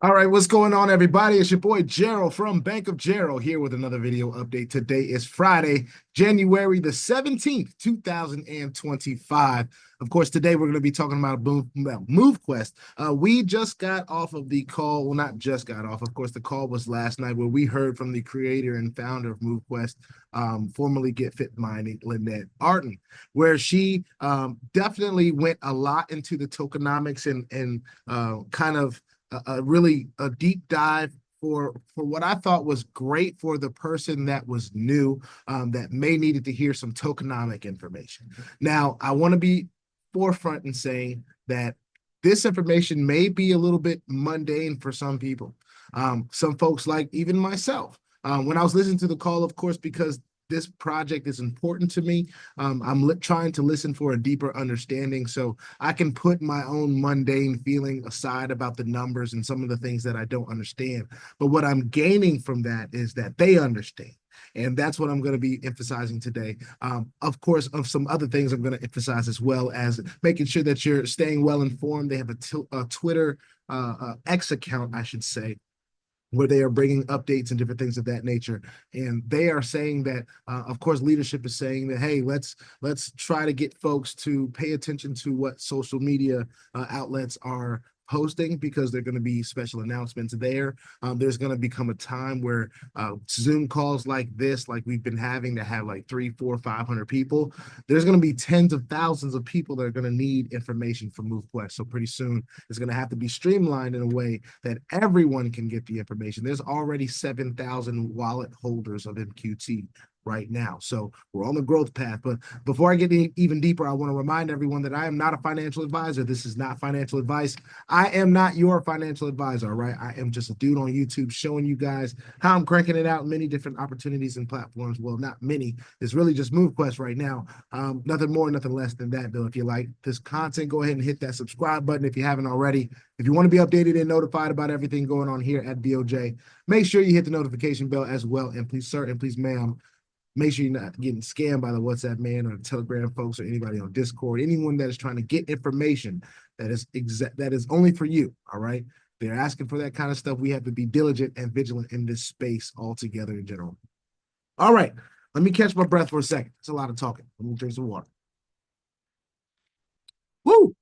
All right, what's going on, everybody? It's your boy Gerald from Bank of Gerald here with another video update. Today is Friday, January the 17th, 2025. Of course, today we're going to be talking about Movequest. We just got off of the call. Well, not just got off. Of course, the call was last night where we heard from the creator and founder of Movequest, formerly Get Fit Mining, Lynette Arden, where she definitely went a lot into the tokenomics and kind of really a deep dive for what I thought was great for the person that was new, that may needed to hear some tokenomic information. Now, I want to be forefront in saying that this information may be a little bit mundane for some people. Some folks, like even myself, when I was listening to the call, of course, because this project is important to me. I'm trying to listen for a deeper understanding so I can put my own mundane feeling aside about the numbers and some of the things that I don't understand. But what I'm gaining from that is that they understand. And that's what I'm going to be emphasizing today. Of course, of some other things I'm going to emphasize as well as making sure that you're staying well informed. They have a Twitter X account, I should say, where they are bringing updates and different things of that nature. And they are saying that, of course, leadership is saying that, hey, let's try to get folks to pay attention to what social media outlets are posting, because they're going to be special announcements there. There's going to become a time where Zoom calls like this, like we've been having, to have like 300, 400, 500 people. There's going to be tens of thousands of people that are going to need information from Movequest. So pretty soon it's going to have to be streamlined in a way that everyone can get the information. There's already 7,000 wallet holders of MQT right now. So we're on the growth path. But before I get even deeper, I want to remind everyone that I am not a financial advisor. This is not financial advice. I am not your financial advisor, right? I am just a dude on YouTube showing you guys how I'm cranking it out in many different opportunities and platforms. Well, not many. It's really just Movequest right now. Nothing more, nothing less than that, though. If you like this content, go ahead and hit that subscribe button if you haven't already. If you want to be updated and notified about everything going on here at BOJ, make sure you hit the notification bell as well. And please, sir, and please, ma'am, make sure you're not getting scammed by the WhatsApp man or the Telegram folks or anybody on Discord, anyone that is trying to get information that is only for you. All right. They're asking for that kind of stuff. We have to be diligent and vigilant in this space altogether in general. All right. Let me catch my breath for a second. It's a lot of talking. Let me drink some water. Woo!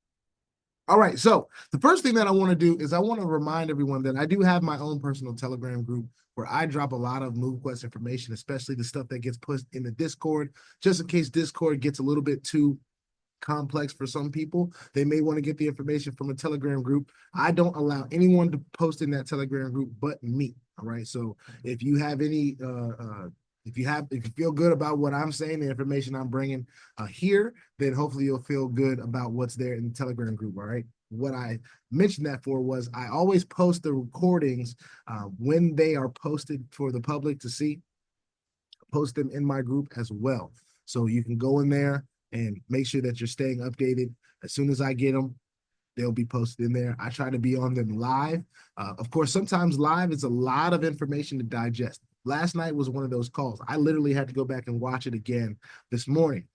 All right, so the first thing that I want to do is I want to remind everyone that I do have my own personal Telegram group where I drop a lot of Movequest information, especially the stuff that gets pushed in the Discord, just in case Discord gets a little bit too complex for some people. They may want to get the information from a Telegram group. I don't allow anyone to post in that Telegram group but me. All right, so if you have any if you feel good about what I'm saying, the information I'm bringing here, then hopefully you'll feel good about what's there in the Telegram group. All right. What I mentioned that for was I always post the recordings when they are posted for the public to see. Post them in my group as well, so you can go in there and make sure that you're staying updated. As soon as I get them, they'll be posted in there. I try to be on them live. Of course, sometimes live is a lot of information to digest. Last night was one of those calls. I literally had to go back and watch it again this morning.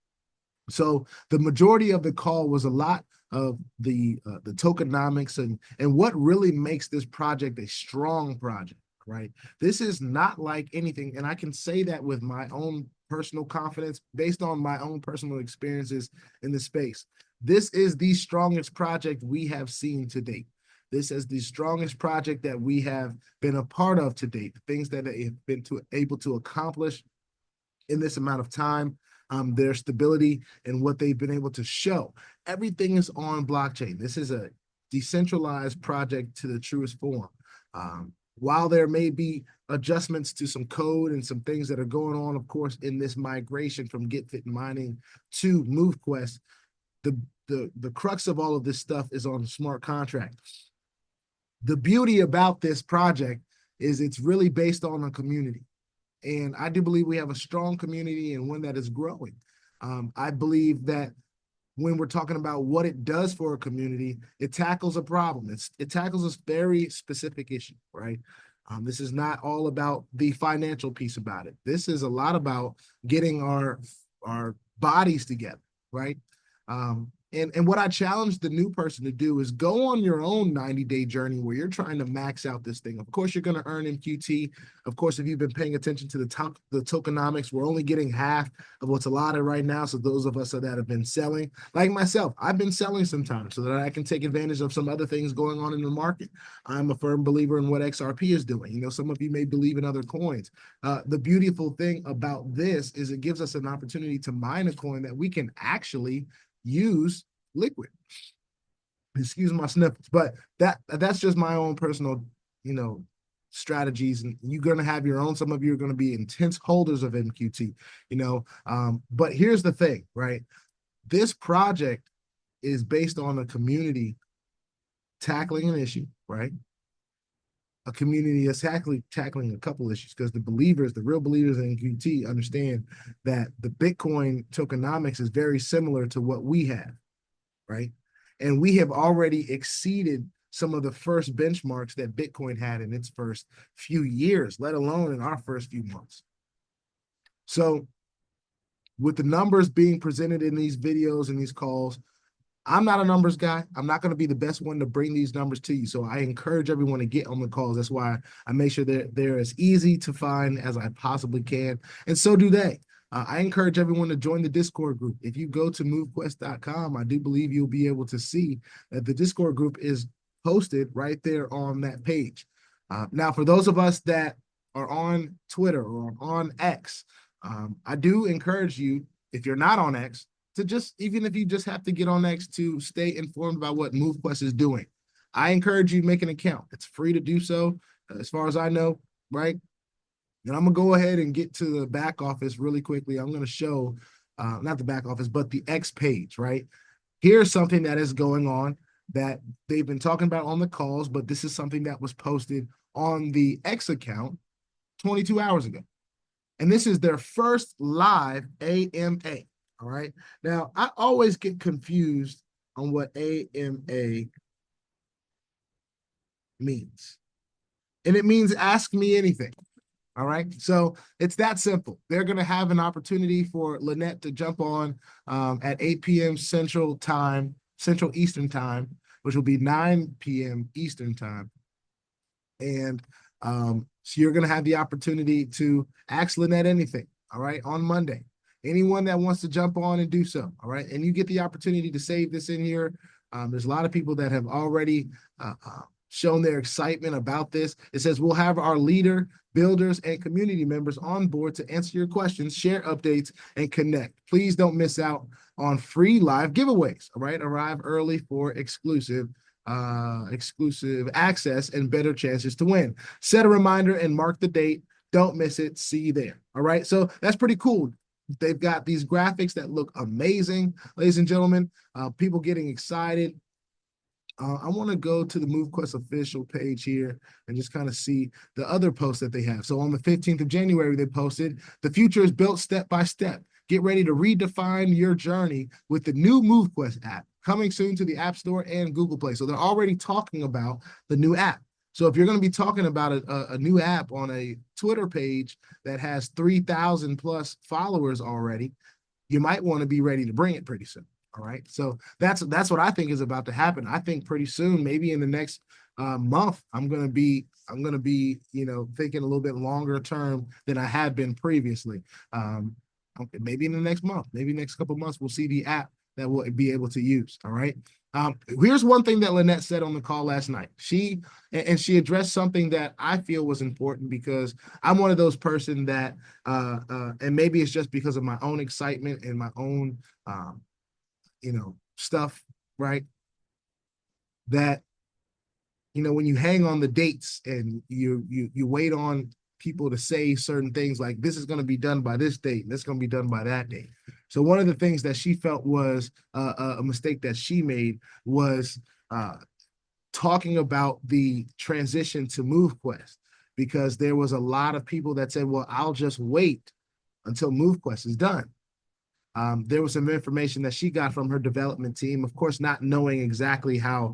So the majority of the call was a lot of the tokenomics and what really makes this project a strong project, right? This is not like anything, and I can say that with my own personal confidence based on my own personal experiences in the space. This is the strongest project we have seen to date. This is the strongest project that we have been a part of to date. The things that they have been able to accomplish in this amount of time, their stability and what they've been able to show. Everything is on blockchain. This is a decentralized project to the truest form. While there may be adjustments to some code and some things that are going on, of course, in this migration from Get Fit Mining to Movequest, the crux of all of this stuff is on smart contracts. The beauty about this project is it's really based on a community. And I do believe we have a strong community and one that is growing. I believe that when we're talking about what it does for a community, it tackles a problem. It tackles a very specific issue, right? This is not all about the financial piece about it. This is a lot about getting our bodies together, right? And what I challenge the new person to do is go on your own 90-day journey where you're trying to max out this thing. Of course, you're going to earn MQT. Of course, if you've been paying attention to the tokenomics, we're only getting half of what's allotted right now. So those of us that have been selling, like myself, I've been selling sometimes so that I can take advantage of some other things going on in the market. I'm a firm believer in what XRP is doing. You know, some of you may believe in other coins. The beautiful thing about this is it gives us an opportunity to mine a coin that we can actually use liquid. Excuse my sniffles, but that's just my own personal, you know, strategies. And you're going to have your own. Some of you are going to be intense holders of MQT, you know. But here's the thing, right? This project is based on a community tackling an issue, right? A community is tackling a couple issues, because the believers, the real believers in MQT, understand that the Bitcoin tokenomics is very similar to what we have, right? And we have already exceeded some of the first benchmarks that Bitcoin had in its first few years, let alone in our first few months. So with the numbers being presented in these videos and these calls, I'm not a numbers guy. I'm not going to be the best one to bring these numbers to you. So I encourage everyone to get on the calls. That's why I make sure that they're as easy to find as I possibly can. And so do they. I encourage everyone to join the Discord group. If you go to movequest.com, I do believe you'll be able to see that the Discord group is posted right there on that page. Now, for those of us that are on Twitter or on X, I do encourage you, if you're not on X, to just, even if you just have to get on X, to stay informed about what Movequest is doing. I encourage you to make an account. It's free to do so, as far as I know, right? And I'm going to go ahead and get to the back office really quickly. I'm going to show, not the back office, but the X page, right? Here's something that is going on that they've been talking about on the calls, but this is something that was posted on the X account 22 hours ago. And this is their first live AMA. All right. Now, I always get confused on what AMA means. And it means ask me anything. All right. So it's that simple. They're going to have an opportunity for Lynette to jump on at 8 p.m. Central Eastern Time, which will be 9 p.m. Eastern Time. And so you're going to have the opportunity to ask Lynette anything. All right. On Monday. Anyone that wants to jump on and do so, all right? And you get the opportunity to save this in here. There's a lot of people that have already shown their excitement about this. It says, we'll have our leader, builders, and community members on board to answer your questions, share updates, and connect. Please don't miss out on free live giveaways, all right? Arrive early for exclusive access and better chances to win. Set a reminder and mark the date. Don't miss it. See you there, all right? So that's pretty cool. They've got these graphics that look amazing, ladies and gentlemen. People getting excited. I want to go to the Movequest official page here and just kind of see the other posts that they have. So on the 15th of January, they posted, the future is built step by step. Get ready to redefine your journey with the new Movequest app, coming soon to the App Store and Google Play. So they're already talking about the new app. So if you're going to be talking about a new app on a Twitter page that has 3,000 plus followers already, you might want to be ready to bring it pretty soon. All right. So that's what I think is about to happen. I think pretty soon, maybe in the next month, I'm going to be, you know, thinking a little bit longer term than I have been previously. Maybe in the next month, maybe next couple of months, we'll see the app that we'll be able to use. All right. Here's one thing that Lynette said on the call last night. She addressed something that I feel was important, because I'm one of those person that, and maybe it's just because of my own excitement and my own, you know, stuff, right? That, you know, when you hang on the dates and you wait on people to say certain things like, this is going to be done by this date, and this is going to be done by that date. So one of the things that she felt was a mistake that she made was talking about the transition to Movequest, because there was a lot of people that said, well, I'll just wait until Movequest is done. There was some information that she got from her development team, of course, not knowing exactly how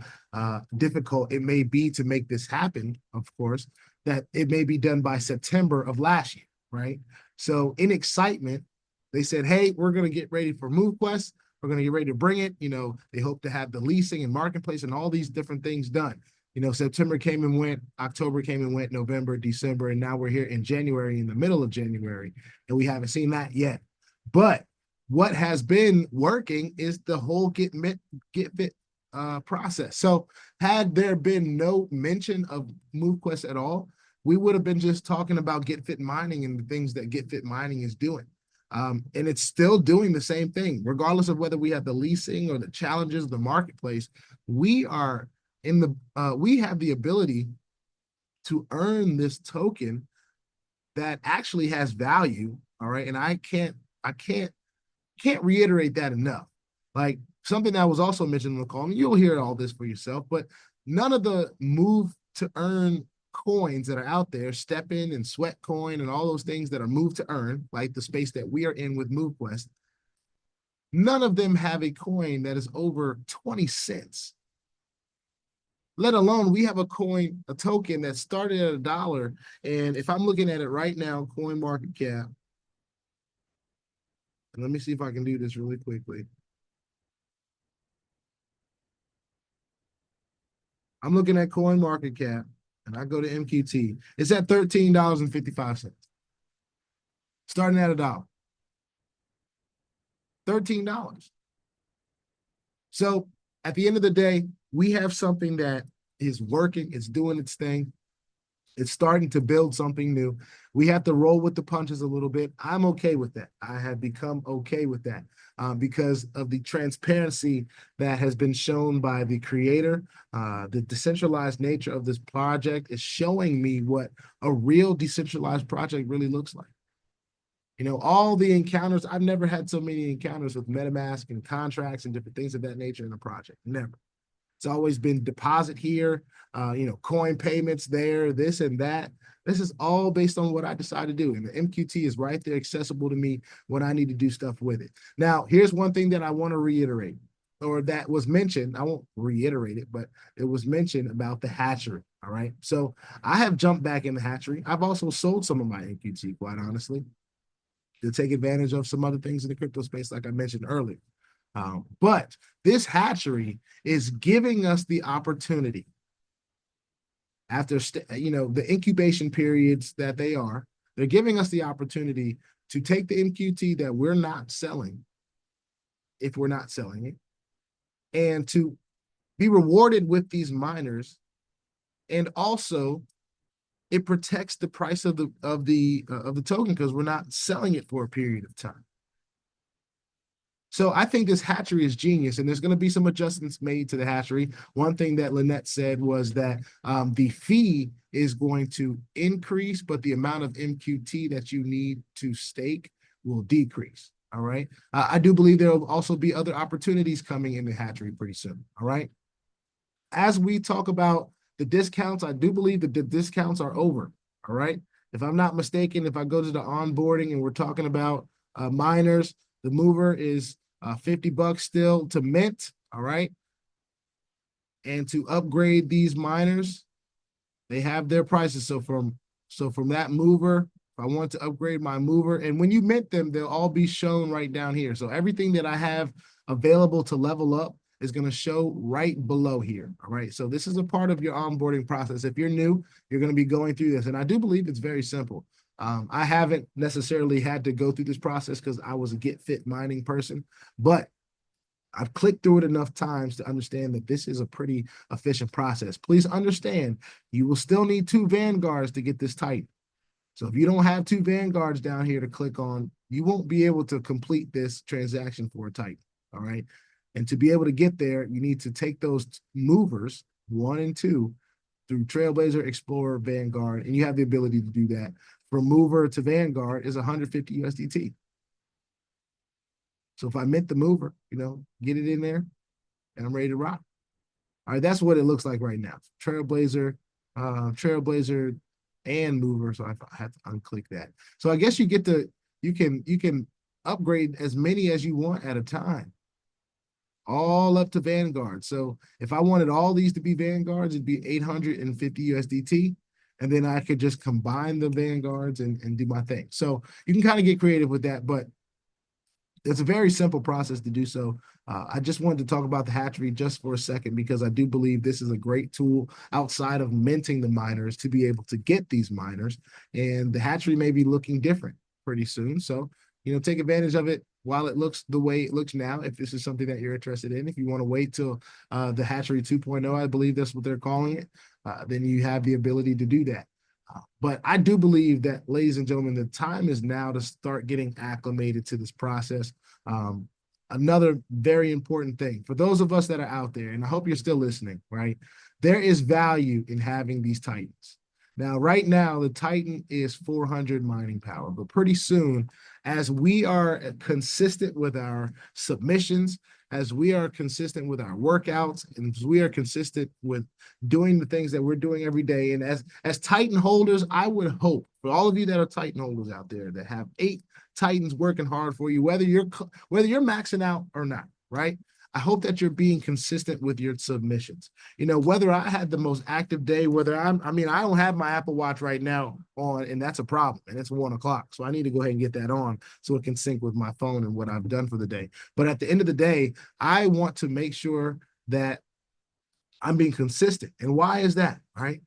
difficult it may be to make this happen, of course, that it may be done by September of last year, right? So in excitement, they said, hey, we're going to get ready for Movequest. We're going to get ready to bring it. You know, they hope to have the leasing and marketplace and all these different things done. You know, September came and went, October came and went, November, December, and now we're here in January, in the middle of January, and we haven't seen that yet. But what has been working is the whole get fit process. So had there been no mention of Movequest at all, we would have been just talking about Get Fit Mining and the things that Get Fit Mining is doing. And it's still doing the same thing, regardless of whether we have the leasing or the challenges of the marketplace. We are in the, we have the ability to earn this token that actually has value. All right. And I can't reiterate that enough. Like something that was also mentioned in the call, and you'll hear all this for yourself, but none of the move to earn coins that are out there, Step In and Sweat Coin and all those things that are move to earn, like the space that we are in with Movequest, none of them have a coin that is over 20 cents. Let alone we have a coin, a token that started at $1. And if I'm looking at it right now, coin market cap, and let me see if I can do this really quickly. I'm looking at coin market cap and I go to MQT. It's at $13.55. Starting at $1. $13. So at the end of the day, we have something that is working, it's doing its thing. It's starting to build something new. We have to roll with the punches a little bit. I'm okay with that. I have become okay with that because of the transparency that has been shown by the creator. The decentralized nature of this project is showing me what a real decentralized project really looks like. You know, all the encounters, I've never had so many encounters with MetaMask and contracts and different things of that nature in a project. Never. It's always been deposit here, you know, coin payments there, this and that. This is all based on what I decide to do. And the MQT is right there accessible to me when I need to do stuff with it. Now, here's one thing that I want to reiterate, or that was mentioned. I won't reiterate it, but it was mentioned about the hatchery. All right. So I have jumped back in the hatchery. I've also sold some of my MQT, quite honestly, to take advantage of some other things in the crypto space, like I mentioned earlier. But this hatchery is giving us the opportunity after, you know, the incubation periods that they're giving us the opportunity to take the MQT that we're not selling, if we're not selling it, and to be rewarded with these miners. And also it protects the price of the token because we're not selling it for a period of time. So I think this hatchery is genius, and there's going to be some adjustments made to the hatchery. One thing that Lynette said was that the fee is going to increase, but the amount of MQT that you need to stake will decrease. All right. I do believe there will also be other opportunities coming in the hatchery pretty soon. All right. As we talk about the discounts, I do believe that the discounts are over. All right. If I'm not mistaken, if I go to the onboarding and we're talking about miners, the mover is $50 still to mint, all right? And to upgrade these miners, they have their prices. So from that mover, if I want to upgrade my mover, and when you mint them, they'll all be shown right down here. So everything that I have available to level up is going to show right below here, all right? So this is a part of your onboarding process. If you're new, you're going to be going through this, and I do believe it's very simple. I haven't necessarily had to go through this process because I was a Get Fit mining person, but I've clicked through it enough times to understand that this is a pretty efficient process. Please understand, you will still need 2 Vanguards to get this tight. So if you don't have 2 Vanguards down here to click on, you won't be able to complete this transaction for a tight, all right? And to be able to get there, you need to take those movers, 1 and 2, through Trailblazer, Explorer, Vanguard, and you have the ability to do that. From mover to Vanguard is 150 USDT. So if I mint the mover, you know, get it in there, and I'm ready to rock. All right, that's what it looks like right now. Trailblazer, Trailblazer, and mover. So I have to unclick that. So I guess you get to, you can upgrade as many as you want at a time, all up to Vanguard. So if I wanted all these to be Vanguards, it'd be 850 USDT. And then I could just combine the Vanguards and do my thing. So you can kind of get creative with that, but it's a very simple process to do so. I just wanted to talk about the hatchery just for a second because I do believe this is a great tool outside of minting the miners to be able to get these miners. And the hatchery may be looking different pretty soon. So, take advantage of it while it looks the way it looks now, if this is something that you're interested in. If you want to wait till the hatchery 2.0, I believe that's what they're calling it, then you have the ability to do that. But I do believe that, ladies and gentlemen, the time is now to start getting acclimated to this process. Another very important thing for those of us that are out there, and I hope you're still listening, right? There is value in having these Titans. Now, right now, the Titan is 400 mining power, but pretty soon, as we are consistent with our submissions, as we are consistent with our workouts, and as we are consistent with doing the things that we're doing every day, and as Titan holders, I would hope for all of you that are Titan holders out there that have 8 Titans working hard for you, whether you're maxing out or not, right? I hope that you're being consistent with your submissions. Whether I had the most active day, whether I don't have my Apple Watch right now on, and that's a problem, and it's 1 o'clock. So I need to go ahead and get that on so it can sync with my phone and what I've done for the day. But at the end of the day, I want to make sure that I'm being consistent. And why is that, right?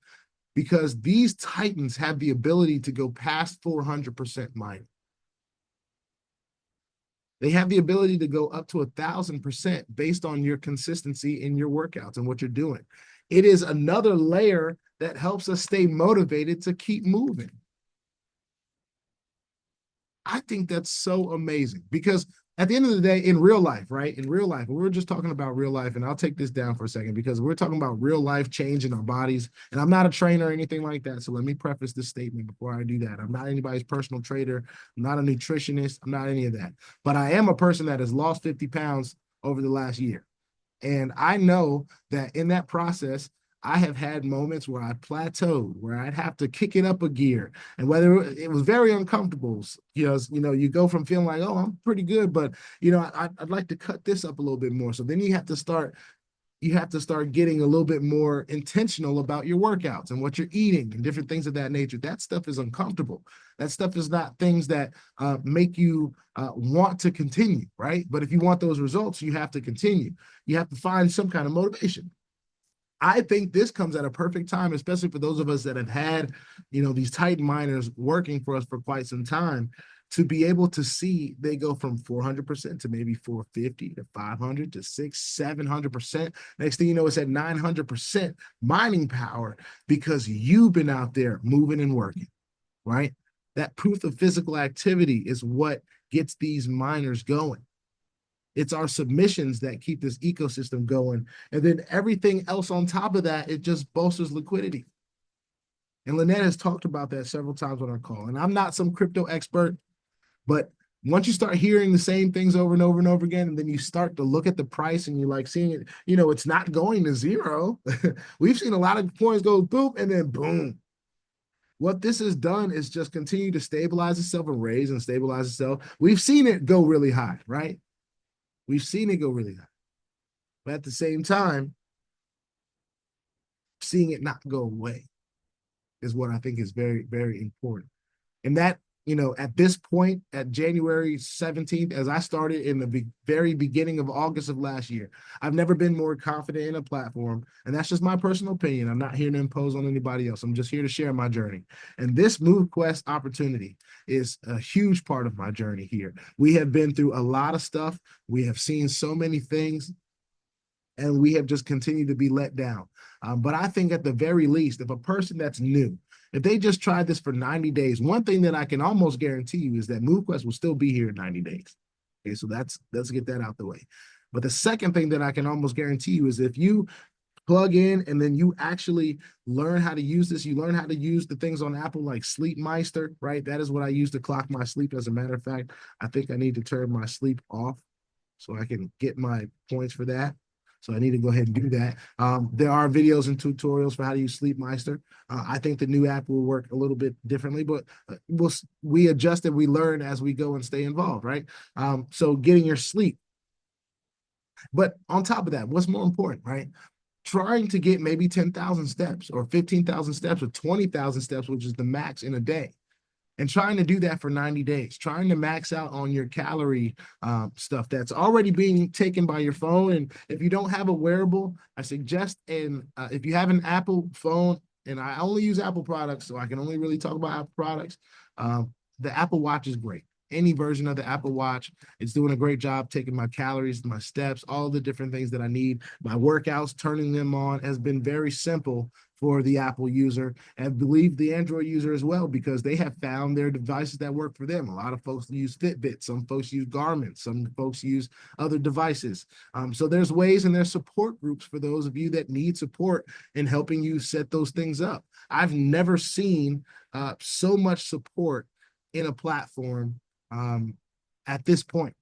Because these Titans have the ability to go past 400% mining. They have the ability to go up to 1,000% based on your consistency in your workouts and what you're doing. It is another layer that helps us stay motivated to keep moving. I think that's so amazing because at the end of the day, in real life, right? In real life, we're just talking about real life, and I'll take this down for a second because we're talking about real life change in our bodies, and I'm not a trainer or anything like that, so let me preface this statement before I do that. I'm not anybody's personal trainer. I'm not a nutritionist. I'm not any of that, but I am a person that has lost 50 pounds over the last year, and I know that in that process, I have had moments where I plateaued, where I'd have to kick it up a gear, and whether it was very uncomfortable. You go from feeling like, oh, I'm pretty good, but I'd like to cut this up a little bit more. So then you have to start getting a little bit more intentional about your workouts and what you're eating and different things of that nature. That stuff is uncomfortable. That stuff is not things that make you want to continue, right? But if you want those results, you have to continue. You have to find some kind of motivation. I think this comes at a perfect time, especially for those of us that have had, these Titan miners working for us for quite some time, to be able to see they go from 400% to maybe 450 to 500 to 600-700%. Next thing you know, it's at 900% mining power because you've been out there moving and working, right? That proof of physical activity is what gets these miners going. It's our submissions that keep this ecosystem going. And then everything else on top of that, it just bolsters liquidity. And Lynette has talked about that several times on our call. And I'm not some crypto expert, but once you start hearing the same things over and over and over again, and then you start to look at the price and you're like seeing it, it's not going to zero. We've seen a lot of coins go boom and then boom. What this has done is just continue to stabilize itself and raise and stabilize itself. We've seen it go really high, right? We've seen it go really high. But at the same time, seeing it not go away is what I think is very, very important. And that, at this point, at January 17th, as I started in the very beginning of August of last year, I've never been more confident in a platform. And that's just my personal opinion. I'm not here to impose on anybody else. I'm just here to share my journey. And this Movequest opportunity is a huge part of my journey here. We have been through a lot of stuff. We have seen so many things, and we have just continued to be let down. But I think at the very least, if a person that's new, if they just tried this for 90 days, one thing that I can almost guarantee you is that Movequest will still be here in 90 days. Okay, so let's get that out the way. But the second thing that I can almost guarantee you is if you plug in and then you actually learn how to use this, you learn how to use the things on Apple like SleepMeister, right? That is what I use to clock my sleep. As a matter of fact, I think I need to turn my sleep off so I can get my points for that. So I need to go ahead and do that. There are videos and tutorials for how to use SleepMeister. I think the new app will work a little bit differently, but we adjust and we learn as we go and stay involved, right? So getting your sleep. But on top of that, what's more important, right? Trying to get maybe 10,000 steps or 15,000 steps or 20,000 steps, which is the max in a day. and trying to do that for 90 days, trying to max out on your calorie stuff that's already being taken by your phone. And if you don't have a wearable, I suggest, if you have an Apple phone, and I only use Apple products, so I can only really talk about Apple products, the Apple Watch is great. Any version of the Apple Watch, it's doing a great job taking my calories, my steps, all the different things that I need, my workouts, turning them on has been very simple for the Apple user, and I believe the Android user as well, because they have found their devices that work for them. A lot of folks use Fitbit, some folks use Garmin, some folks use other devices. So there's ways, and there's support groups for those of you that need support in helping you set those things up. I've never seen so much support in a platform at this point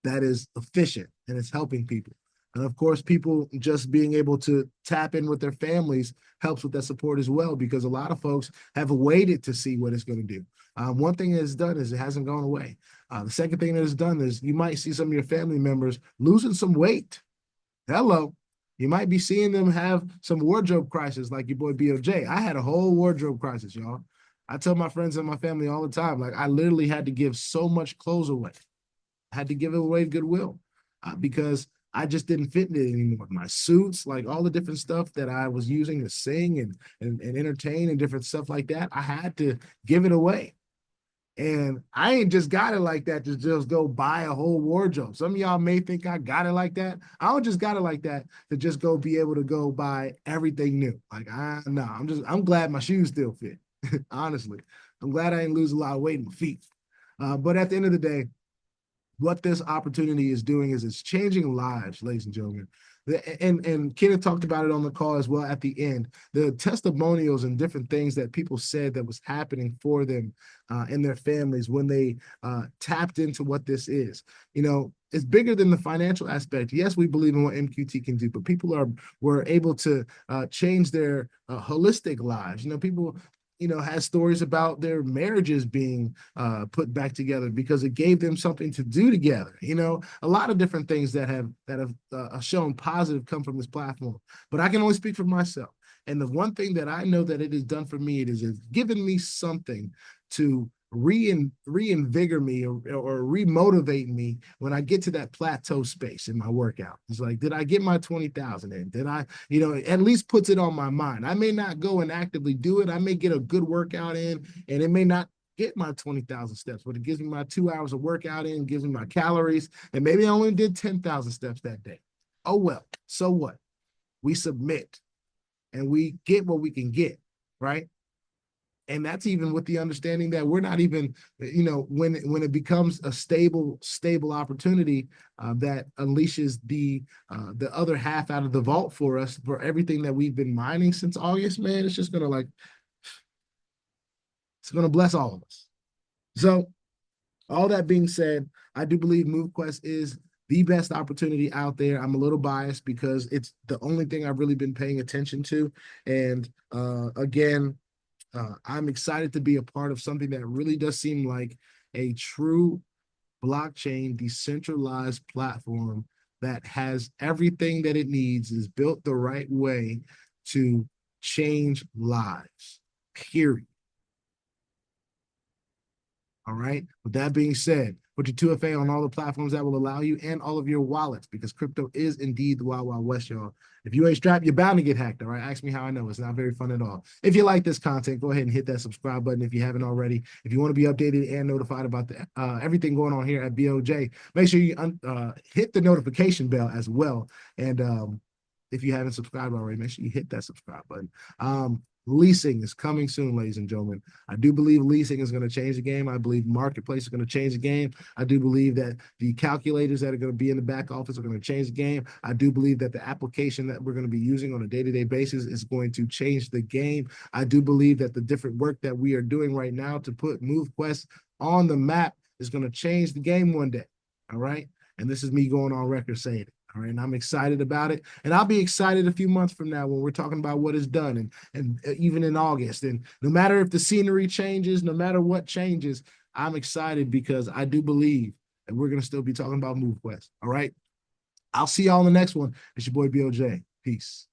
that is efficient and it's helping people. And of course, people just being able to tap in with their families helps with that support as well, because a lot of folks have waited to see what it's going to do. One thing that it's done is it hasn't gone away. The second thing that it's done is you might see some of your family members losing some weight. Hello. You might be seeing them have some wardrobe crisis like your boy BOJ. I had a whole wardrobe crisis, y'all. I tell my friends and my family all the time, like I literally had to give so much clothes away. I had to give it away goodwill because I just didn't fit in it anymore. My suits, like all the different stuff that I was using to sing and entertain and different stuff like that, I had to give it away. And I ain't just got it like that to just go buy a whole wardrobe. Some of y'all may think I got it like that. I don't just got it like that to just go be able to go buy everything new. Like, no, I'm glad my shoes still fit. Honestly, I'm glad I didn't lose a lot of weight in my feet. But at the end of the day, what this opportunity is doing is it's changing lives, ladies and gentlemen. And Kenneth talked about it on the call as well at the end. The testimonials and different things that people said that was happening for them and their families when they tapped into what this is. You know, it's bigger than the financial aspect. Yes, we believe in what MQT can do, but people were able to change their holistic lives. You know, people has stories about their marriages being put back together because it gave them something to do together. You know, a lot of different things that have shown positive come from this platform. But I can only speak for myself. And the one thing that I know that it has done for me, it's given me something to reinvigorate me or remotivate me when I get to that plateau space in my workout. It's like, did I get my 20,000 in? Did I, at least puts it on my mind. I may not go and actively do it. I may get a good workout in, and it may not get my 20,000 steps, but it gives me my 2 hours of workout in, gives me my calories, and maybe I only did 10,000 steps that day. Oh, well, so what? We submit and we get what we can get, right? And that's even with the understanding that we're not even, when it becomes a stable opportunity that unleashes the other half out of the vault for us for everything that we've been mining since August, man, it's just gonna it's gonna bless all of us. So all that being said, I do believe Movequest is the best opportunity out there. I'm a little biased because it's the only thing I've really been paying attention to. And again, I'm excited to be a part of something that really does seem like a true blockchain decentralized platform that has everything that it needs, is built the right way to change lives, period. All right. With that being said, put your 2FA on all the platforms that will allow you and all of your wallets, because crypto is indeed the Wild Wild West, y'all. If you ain't strapped, you're bound to get hacked. All right. Ask me how I know. It's not very fun at all. If you like this content, go ahead and hit that subscribe button if you haven't already. If you want to be updated and notified about the everything going on here at BOJ, make sure you hit the notification bell as well. And if you haven't subscribed already, make sure you hit that subscribe button. Leasing is coming soon, ladies and gentlemen. I do believe leasing is going to change the game. I believe marketplace is going to change the game. I do believe that the calculators that are going to be in the back office are going to change the game. I do believe that the application that we're going to be using on a day-to-day basis is going to change the game. I do believe that the different work that we are doing right now to put Movequest on the map is going to change the game one day. All right. And this is me going on record saying it. All right, and I'm excited about it. And I'll be excited a few months from now when we're talking about what is done, and even in August. And no matter if the scenery changes, no matter what changes, I'm excited because I do believe that we're going to still be talking about Movequest. All right, I'll see y'all in the next one. It's your boy BOJ. Peace.